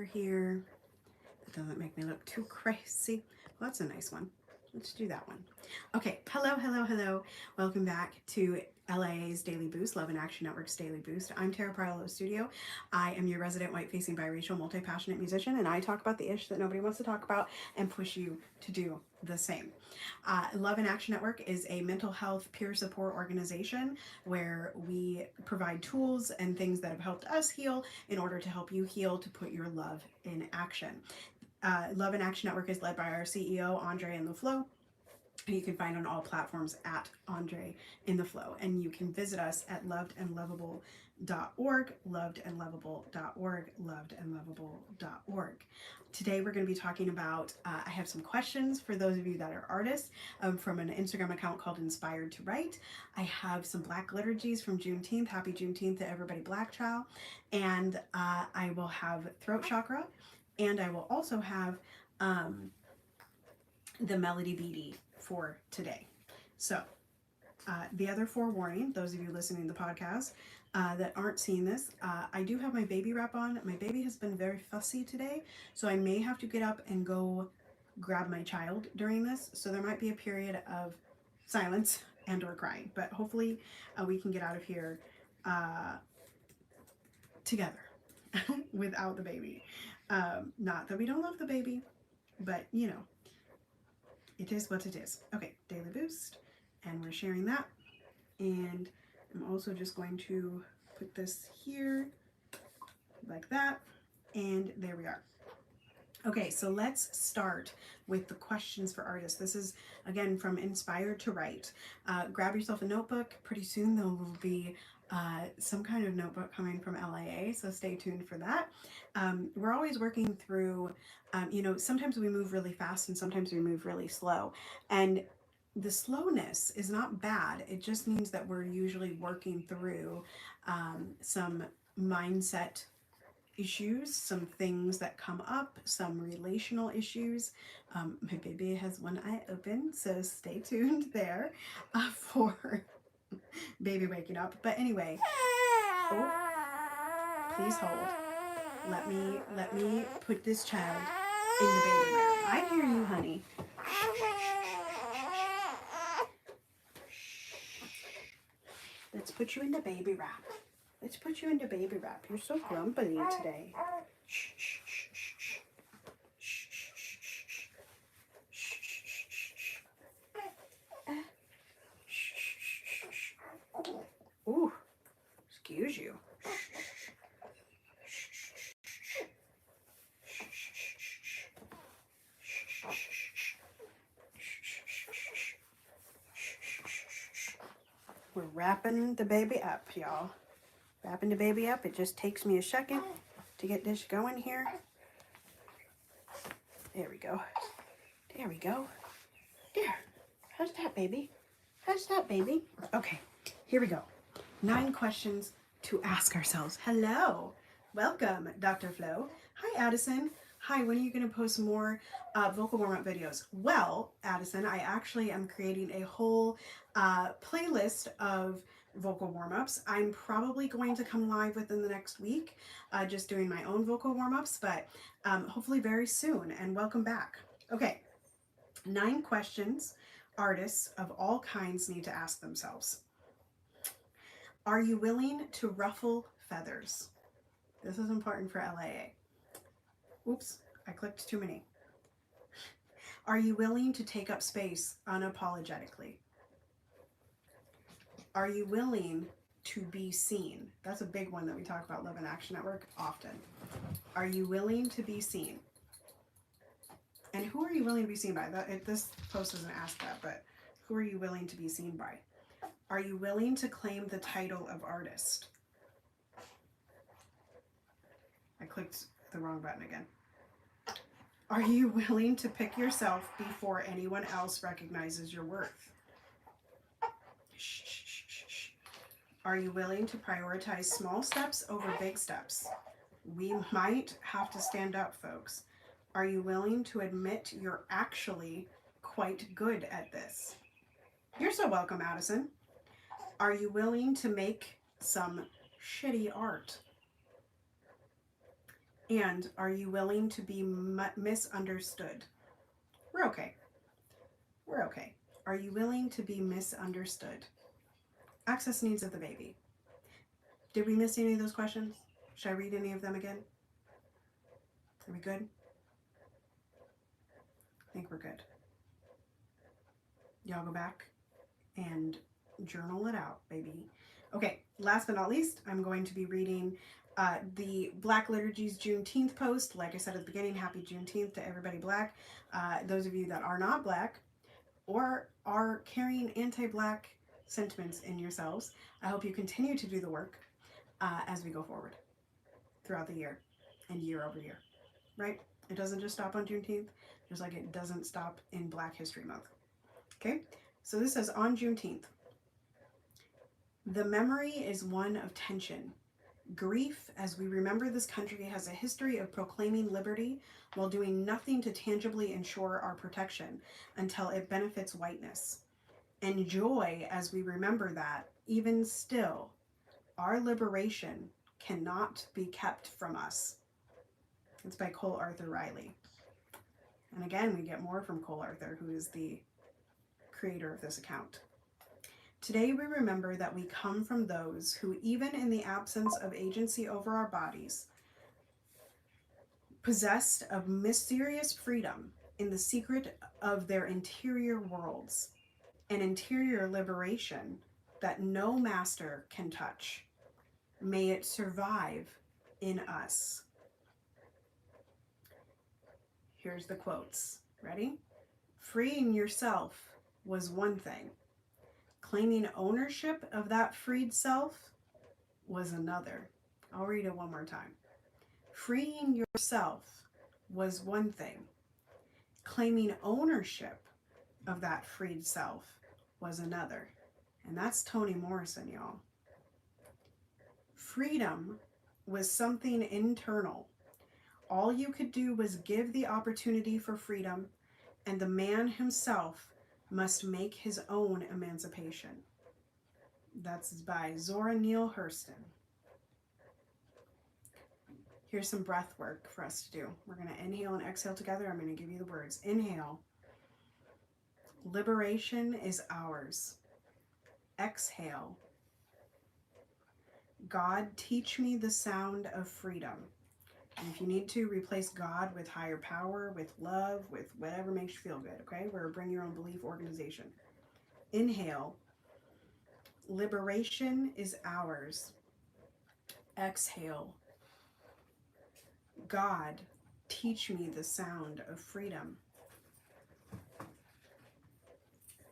color here. That doesn't make me look too crazy. Well, that's a nice one. Let's do that one. Okay, hello, hello, hello. Welcome back to LA's Daily Boost, Love and Action Network's Daily Boost. I'm Tara Priolo Studio. I am your resident white-facing biracial multi-passionate musician, and I talk about the ish that nobody wants to talk about and push you to do the same. Love and Action Network is a mental health peer support organization where we provide tools and things that have helped us heal in order to help you heal, to put your love in action. Love and Action Network is led by our CEO, Andre in the Flow. You can find on all platforms at Andre in the Flow. And you can visit us at lovedandlovable.org, lovedandlovable.org, lovedandlovable.org. Today we're going to be talking about, I have some questions for those of you that are artists from an Instagram account called Inspired to Write. I have some black liturgies from Juneteenth. Happy Juneteenth to everybody Black child. And I will have throat chakra. And I will also have the melody BD for today. So the other forewarning, those of you listening to the podcast that aren't seeing this, I do have my baby wrap on. My baby has been very fussy today, so I may have to get up and go grab my child during this. So there might be a period of silence and or crying, but hopefully we can get out of here together without the baby. Not that we don't love the baby, but you know, it is what it is. Okay, Daily Boost, and we're sharing that. And I'm also just going to put this here like that, and there we are. Okay, so let's start with the questions for artists. This is, again, from Inspired to Write. Grab yourself a notebook. Pretty soon there will be some kind of notebook coming from LIA, so stay tuned for that. We're always working through, you know, sometimes we move really fast and sometimes we move really slow. And the slowness is not bad. It just means that we're usually working through some mindset issues, some things that come up, some relational issues. My baby has one eye open, so stay tuned there for baby waking up. But anyway, oh, please hold. Let me put this child in the baby wrap. I hear you, honey. Let's put you in the baby wrap. Let's put you in the baby wrap. You're so grumpy today. Shh, shh, shh, shh, shh. Shh, shh, shh, shh, shh, shh, shh, shh. Ooh, excuse you. We're wrapping the baby up, y'all. Wrapping the baby up. It just takes me a second to get this going here. There we go. There we go. There. How's that, baby? How's that, baby? Okay, here we go. 9 questions to ask ourselves. Hello. Welcome, Dr. Flo. Hi, Addison. Hi, when are you going to post more vocal warm-up videos? Well, Addison, I actually am creating a whole playlist of vocal warm-ups. I'm probably going to come live within the next week, just doing my own vocal warm-ups, but hopefully very soon, and welcome back. Okay, 9 questions artists of all kinds need to ask themselves. Are you willing to ruffle feathers? This is important for LAA. Oops, I clicked too many. Are you willing to take up space unapologetically? Are you willing to be seen? That's a big one that we talk about Love and Action Network often. Are you willing to be seen? And who are you willing to be seen by? This post doesn't ask that, but who are you willing to be seen by? Are you willing to claim the title of artist? I clicked the wrong button again. Are you willing to pick yourself before anyone else recognizes your worth? Shh, shh, shh, shh, shh. Are you willing to prioritize small steps over big steps? We might have to stand up, folks. Are you willing to admit you're actually quite good at this? You're so welcome, Addison. Are you willing to make some shitty art? And are you willing to be misunderstood? We're okay. We're okay. Are you willing to be misunderstood? Access needs of the baby. Did we miss any of those questions? Should I read any of them again? Are we good? I think we're good. Y'all go back and journal it out, baby. Okay, last but not least, I'm going to be reading the Black Liturgy's Juneteenth post. Like I said at the beginning, happy Juneteenth to everybody Black. Those of you that are not Black or are carrying anti-Black sentiments in yourselves, I hope you continue to do the work as we go forward throughout the year and year over year, right? It doesn't just stop on Juneteenth, just like it doesn't stop in Black History Month. Okay, so this says on Juneteenth, the memory is one of tension, grief, as we remember this country has a history of proclaiming liberty while doing nothing to tangibly ensure our protection until it benefits whiteness. And joy, as we remember that, even still, our liberation cannot be kept from us. It's by Cole Arthur Riley. And again, we get more from Cole Arthur, who is the creator of this account. Today we remember that we come from those who, even in the absence of agency over our bodies, possessed of mysterious freedom in the secret of their interior worlds, an interior liberation that no master can touch. May it survive in us. Here's the quotes. Ready? Freeing yourself was one thing. Claiming ownership of that freed self was another. I'll read it one more time. Freeing yourself was one thing. Claiming ownership of that freed self was another. And that's Toni Morrison, y'all. Freedom was something internal. All you could do was give the opportunity for freedom, and the man himself must make his own emancipation. That's by Zora Neale Hurston. Here's some breath work for us to do. We're going to inhale and exhale together. I'm going to give you the words. Inhale. Liberation is ours. Exhale. God, teach me the sound of freedom. And if you need to, replace God with higher power, with love, with whatever makes you feel good, okay? We're a bring your own belief organization. Inhale. Liberation is ours. Exhale. God, teach me the sound of freedom.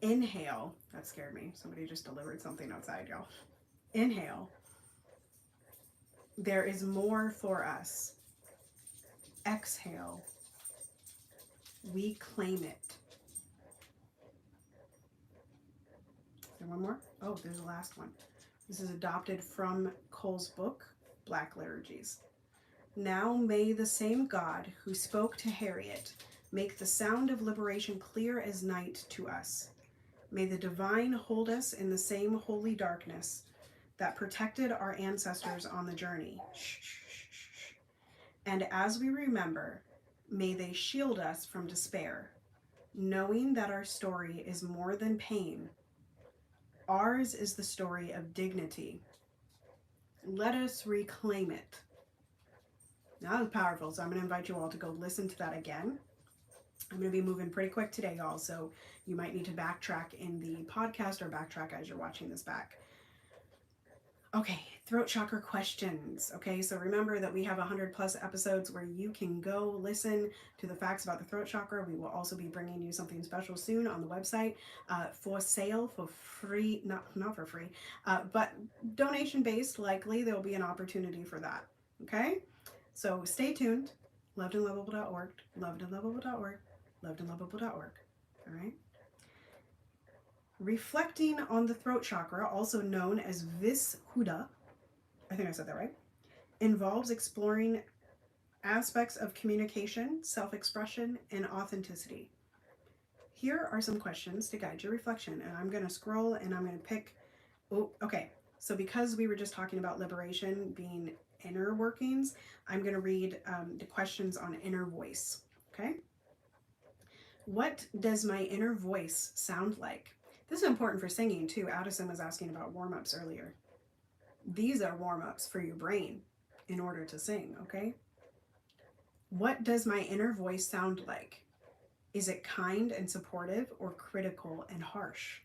Inhale. That scared me. Somebody just delivered something outside, y'all. Inhale. There is more for us. Exhale. We claim it. Is there one more? Oh, there's the last one. This is adopted from Cole's book, Black Liturgies. Now may the same God who spoke to Harriet make the sound of liberation clear as night to us. May the divine hold us in the same holy darkness that protected our ancestors on the journey. And as we remember, may they shield us from despair, knowing that our story is more than pain. Ours is the story of dignity. Let us reclaim it. Now that was powerful, so I'm going to invite you all to go listen to that again. I'm going to be moving pretty quick today, y'all, so you might need to backtrack in the podcast or backtrack as you're watching this back. Okay, throat chakra questions. Okay, so remember that we have 100+ episodes where you can go listen to the facts about the throat chakra. We will also be bringing you something special soon on the website for sale for free, not for free, but donation based. Likely there will be an opportunity for that. Okay, so stay tuned. Lovedandlovable.org, lovedandlovable.org, lovedandlovable.org. All right. Reflecting on the throat chakra, also known as Vishuddha, I think I said that right, involves exploring aspects of communication, self-expression, and authenticity. Here are some questions to guide your reflection, and I'm going to scroll and I'm going to pick, oh, okay, so because we were just talking about liberation being inner workings, I'm going to read the questions on inner voice. Okay. What does my inner voice sound like? This is important for singing too. Addison was asking about warm-ups earlier. These are warm-ups for your brain in order to sing, okay? What does my inner voice sound like? Is it kind and supportive or critical and harsh?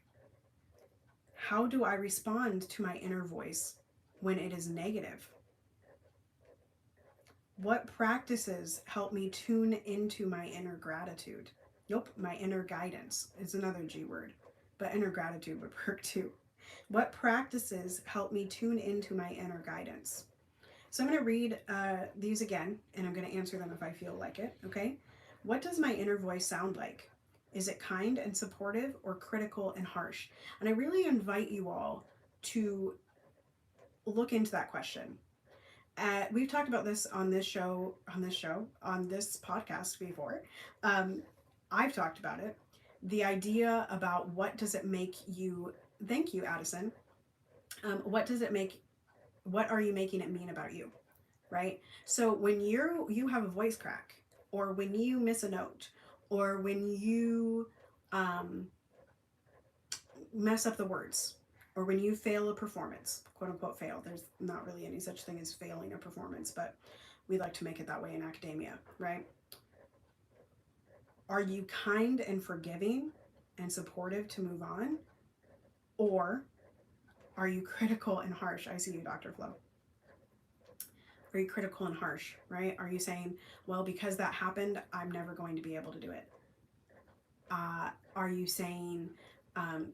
How do I respond to my inner voice when it is negative? What practices help me tune into my inner gratitude? Nope, my inner guidance is another G word, but inner gratitude would work too. What practices help me tune into my inner guidance? So I'm going to read these again, and I'm going to answer them if I feel like it, okay? What does my inner voice sound like? Is it kind and supportive or critical and harsh? And I really invite you all to look into that question. We've talked about this on this podcast before. I've talked about it. The idea about what does it make you, thank you, Addison. What are you making it mean about you? Right? So when you have a voice crack, or when you miss a note, or when you mess up the words, or when you fail a performance, quote unquote fail, there's not really any such thing as failing a performance, but we like to make it that way in academia, right? Are you kind and forgiving and supportive to move on? Or are you critical and harsh? I see you, Dr. Flo. Are you critical and harsh, right? Are you saying, well, because that happened, I'm never going to be able to do it? Are you saying,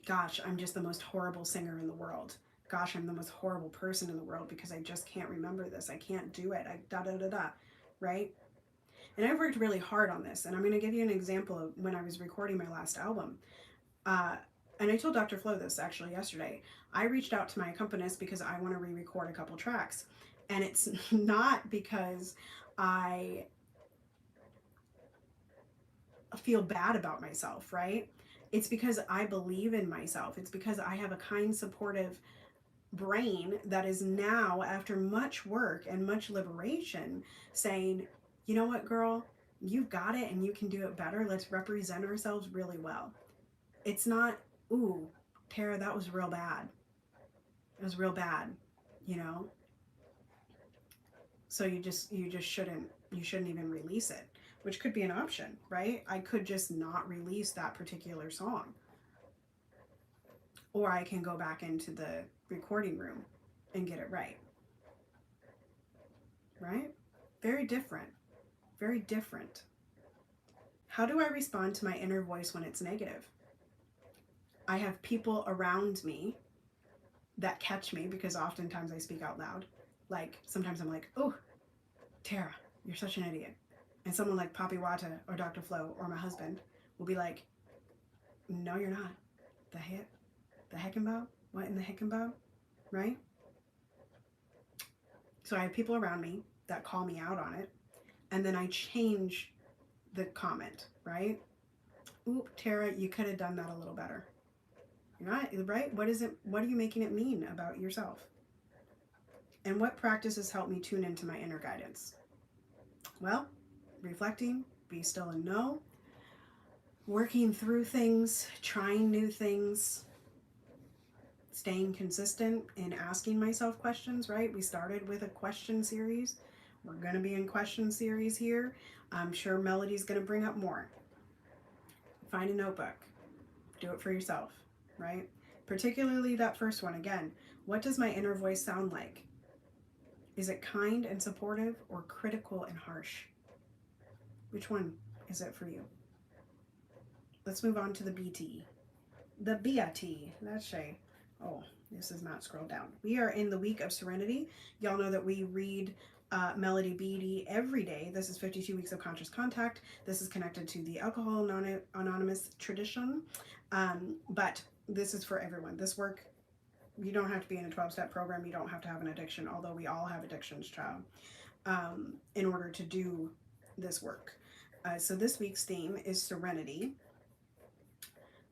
gosh, I'm just the most horrible singer in the world. Gosh, I'm the most horrible person in the world because I just can't remember this. I can't do it. Right? And I've worked really hard on this. And I'm going to give you an example of when I was recording my last album. And I told Dr. Flo this actually yesterday. I reached out to my accompanist because I want to re-record a couple tracks. And it's not because I feel bad about myself, right? It's because I believe in myself. It's because I have a kind, supportive brain that is now, after much work and much liberation, saying, you know what, girl, you've got it and you can do it better. Let's represent ourselves really well. It's not, ooh, Tara, that was real bad. It was real bad, you know? So you shouldn't even release it, which could be an option, right? I could just not release that particular song. Or I can go back into the recording room and get it right. Right? Very different. Very different. How do I respond to my inner voice when it's negative? I have people around me that catch me because oftentimes I speak out loud. Like sometimes I'm like, oh, Tara, you're such an idiot. And someone like Papi Wata or Dr. Flo or my husband will be like, no, you're not. The heck? The heckenbow? What in the heckenbow? Right? So I have people around me that call me out on it. And then I change the comment, right? Oop, Tara, you could have done that a little better. Right? What are you making it mean about yourself? And what practices help me tune into my inner guidance? Well, reflecting, be still and know, working through things, trying new things, staying consistent in asking myself questions, right? We started with a question series. We're going to be in question series here. I'm sure Melody's going to bring up more. Find a notebook. Do it for yourself, right? Particularly that first one. Again, what does my inner voice sound like? Is it kind and supportive or critical and harsh? Which one is it for you? Let's move on to the BT. The BIT. Let's say, oh, this is not scrolled down. We are in the week of Serenity. Y'all know that we read Melody Beatty every day. This is 52 Weeks of Conscious Contact. This is connected to the Alcohol Anonymous tradition. But this is for everyone. This work, you don't have to be in a 12-step program. You don't have to have an addiction, although we all have addictions, child, in order to do this work. So this week's theme is Serenity.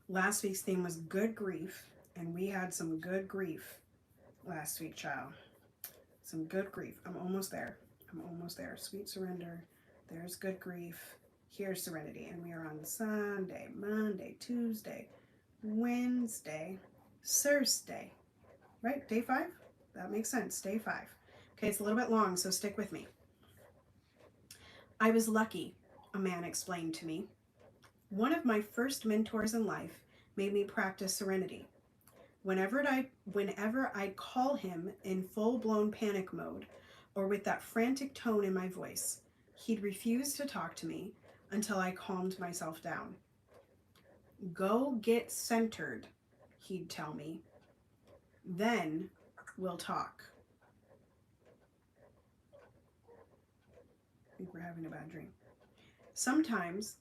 Last week's theme was good grief, and we had some good grief last week, child. Some good grief. I'm almost there. I'm almost there. Sweet surrender. There's good grief. Here's serenity. And we are on Sunday, Monday, Tuesday, Wednesday, Thursday. Right? Day 5? That makes sense. Day 5. Okay, it's a little bit long, so stick with me. I was lucky, a man explained to me. One of my first mentors in life made me practice serenity. Whenever I'd call him in full-blown panic mode or with that frantic tone in my voice, he'd refuse to talk to me until I calmed myself down. Go get centered, he'd tell me. Then we'll talk. I think we're having a bad dream. Sometimes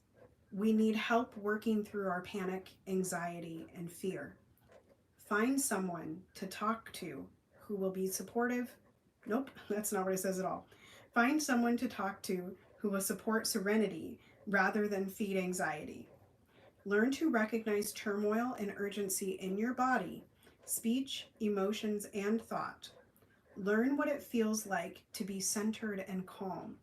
we need help working through our panic, anxiety, and fear. Find someone to talk to who will be supportive. Nope, that's not what it says at all. Find someone to talk to who will support serenity rather than feed anxiety. Learn to recognize turmoil and urgency in your body, speech, emotions, and thought. Learn what it feels like to be centered and calm.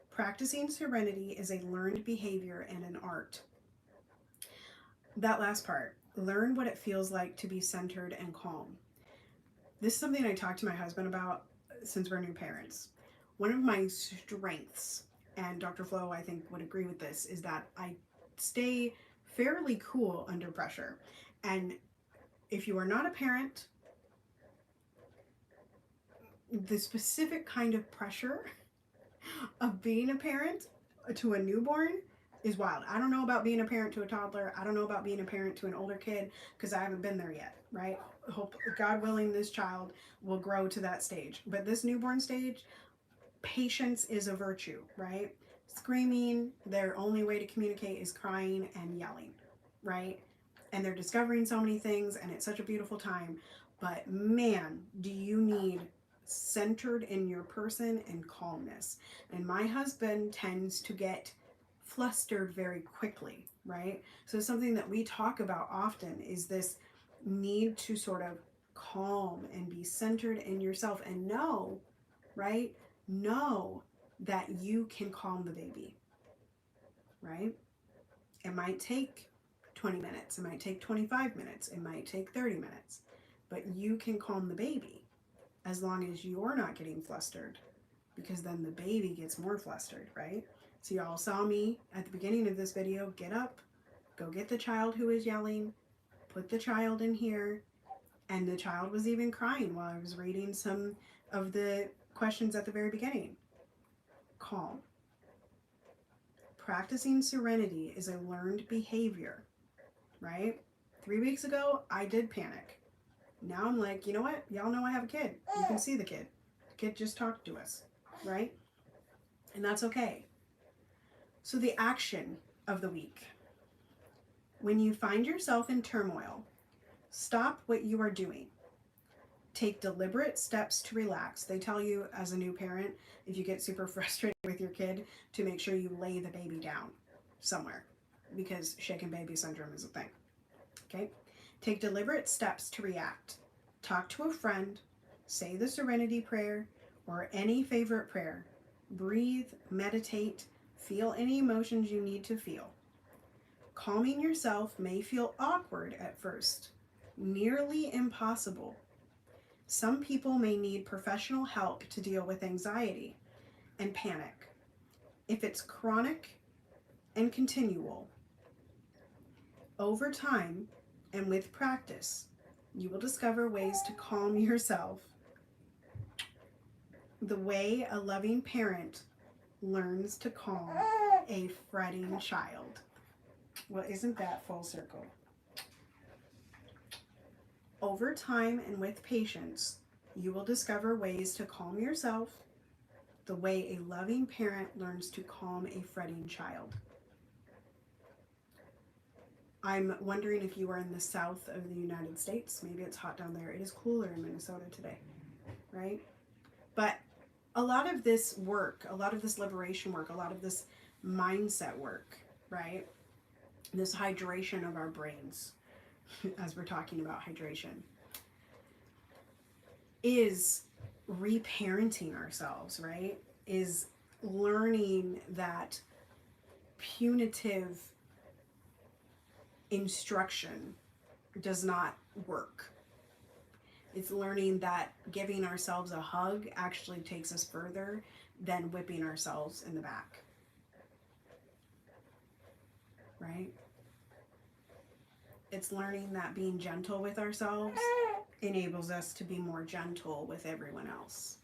Practicing serenity is a learned behavior and an art. That last part, learn what it feels like to be centered and calm. This is something I talked to my husband about since we're new parents. One of my strengths, and Dr. Flo, I think, would agree with this, is that I stay fairly cool under pressure. And if you are not a parent, the specific kind of pressure of being a parent to a newborn is wild. I don't know about being a parent to a toddler. I don't know about being a parent to an older kid because I haven't been there yet, right? Hope, God willing, this child will grow to that stage. But this newborn stage, patience is a virtue, right? Screaming, their only way to communicate is crying and yelling, right? And they're discovering so many things, and it's such a beautiful time. But man, do you need centered in your person and calmness. And my husband tends to get flustered very quickly, right? So something that we talk about often is this need to sort of calm and be centered in yourself and know, right? Know that you can calm the baby, right? It might take 20 minutes. It might take 25 minutes. It might take 30 minutes. But you can calm the baby as long as you're not getting flustered, because then the baby gets more flustered, right? So y'all saw me at the beginning of this video, get up, go get the child who is yelling, put the child in here, and the child was even crying while I was reading some of the questions at the very beginning. Calm. Practicing serenity is a learned behavior, right? 3 weeks ago, I did panic. Now I'm like, you know what? Y'all know I have a kid. You can see the kid. The kid just talked to us, right? And that's okay. So the action of the week. When you find yourself in turmoil, stop what you are doing. Take deliberate steps to relax. They tell you as a new parent, if you get super frustrated with your kid, to make sure you lay the baby down somewhere, because shaken baby syndrome is a thing. Okay? Take deliberate steps to react. Talk to a friend, say the serenity prayer, or any favorite prayer. Breathe, meditate, feel any emotions you need to feel. Calming yourself may feel awkward at first, nearly impossible. Some people may need professional help to deal with anxiety and panic. If it's chronic and continual, over time, and with practice, you will discover ways to calm yourself the way a loving parent learns to calm a fretting child. Well, isn't that full circle? Over time and with patience, you will discover ways to calm yourself the way a loving parent learns to calm a fretting child. I'm wondering if you are in the south of the United States. Maybe it's hot down there. It is cooler in Minnesota today, right? But a lot of this work, a lot of this liberation work, a lot of this mindset work, right? This hydration of our brains, as we're talking about hydration, is reparenting ourselves, right? Is learning that punitive instruction does not work. It's learning that giving ourselves a hug actually takes us further than whipping ourselves in the back. Right? It's learning that being gentle with ourselves enables us to be more gentle with everyone else.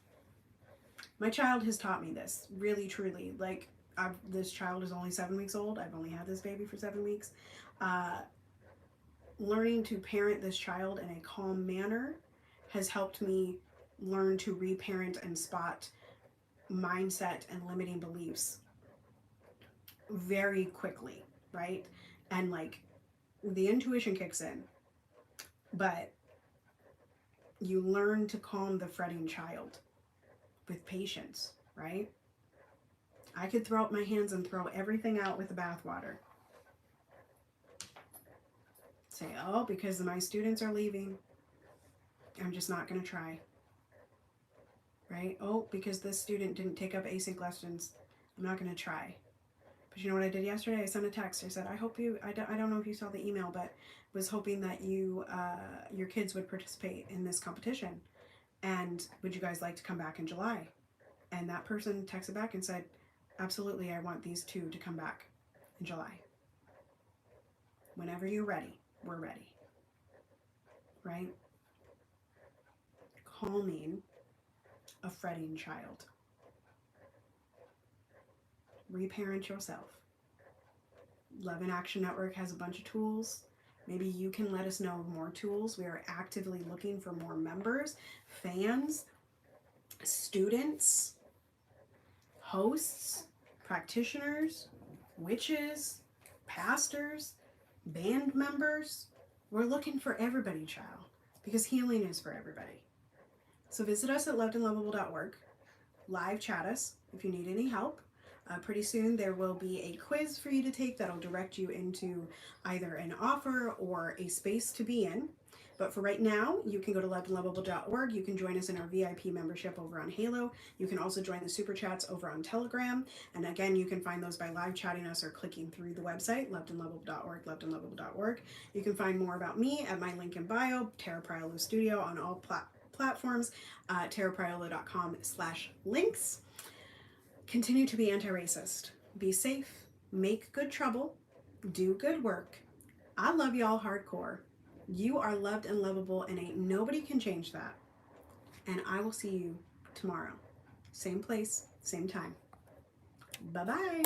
My child has taught me this, really, truly. Like, this child is only 7 weeks old. I've only had this baby for 7 weeks. Learning to parent this child in a calm manner has helped me learn to reparent and spot mindset and limiting beliefs very quickly, right? And like, the intuition kicks in, but you learn to calm the fretting child with patience, right? I could throw up my hands and throw everything out with the bathwater. Say, oh, because my students are leaving, I'm just not going to try. Right? Oh, because this student didn't take up async lessons, I'm not going to try. But you know what I did yesterday? I sent a text. I said, I hope you, I don't know if you saw the email, but was hoping that you, your kids would participate in this competition. And would you guys like to come back in July? And that person texted back and said, absolutely, I want these two to come back in July. Whenever you're ready, we're ready. Right? Calming a fretting child. Reparent yourself. Love in Action Network has a bunch of tools. Maybe you can let us know of more tools. We are actively looking for more members, fans, students, hosts, practitioners, witches, pastors, band members. We're looking for everybody, child, because healing is for everybody. So visit us at lovedandlovable.org. Live chat us if you need any help. Pretty soon there will be a quiz for you to take that'll direct you into either an offer or a space to be in. But for right now, you can go to lovedandlovable.org. You can join us in our VIP membership over on Halo. You can also join the Super Chats over on Telegram. And again, you can find those by live chatting us or clicking through the website, lovedandlovable.org, lovedandlovable.org. You can find more about me at my link in bio, Tara Priolo Studio, on all platforms, tarapriolo.com/links. Continue to be anti-racist. Be safe, make good trouble, do good work. I love y'all hardcore. You are loved and lovable, and ain't nobody can change that. And I will see you tomorrow. Same place, same time. Bye-bye.